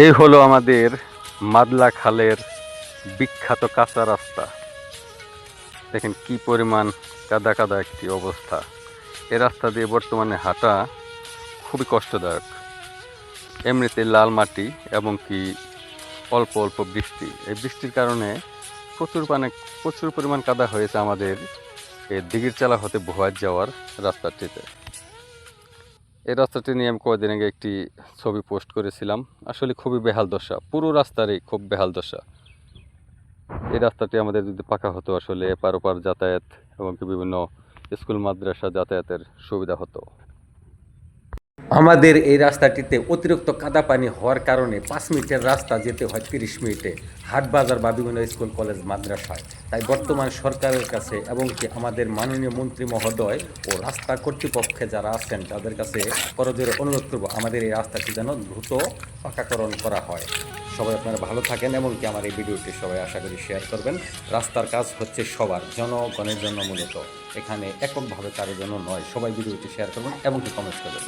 এই হলো আমাদের মাদলা খালের বিখ্যাত কাঁচা রাস্তা। দেখেন কি পরিমাণ কাদা কাদা একটি অবস্থা। এই রাস্তা দিয়ে বর্তমানে হাঁটা খুবই কষ্টদায়ক। এমনিতে লাল মাটি এবং কি অল্প অল্প বৃষ্টি, এই বৃষ্টির কারণে প্রচুর পরিমাণ কাদা হয়েছে আমাদের এই দিঘিরচালা হতে ভোয়ার যাওয়ার রাস্তাটিতে। এই রাস্তাটি নিয়ে আমি কয়েকদিন আগে একটি ছবি পোস্ট করেছিলাম। আসলে খুবই বেহাল দশা, পুরো রাস্তারই খুব বেহাল দশা। এই রাস্তাটি আমাদের যদি পাকা হতো, আসলে এপার ওপার যাতায়াত এবং কি বিভিন্ন স্কুল মাদ্রাসা যাতায়াতের সুবিধা হতো। আমাদের এই রাস্তাটিতে অতিরিক্ত কাদা পানি হওয়ার কারণে 5 মিনিটের রাস্তা যেতে হয় 30 মিনিটে, হাট বাজার বা বিভিন্ন স্কুল কলেজ মাদ্রাসায়। তাই বর্তমান সরকারের কাছে এবং কি আমাদের মাননীয় মন্ত্রী মহোদয় ও রাস্তা কর্তৃপক্ষে যারা আছেন তাদের কাছে করজোরে অনুরোধ করব আমাদের এই রাস্তাটি যেন দ্রুত পাকাকরণ করা হয়। সবাই আপনারা ভালো থাকেন এবং কি আমার এই ভিডিওটি সবাই আশা করি শেয়ার করবেন। রাস্তার কাজ হচ্ছে সবার, জনগণের জন্য মূলত, এখানে এককভাবে কারোর জন্য নয়। সবাই ভিডিওটি শেয়ার করবেন এবং কি কমেন্ট করবেন।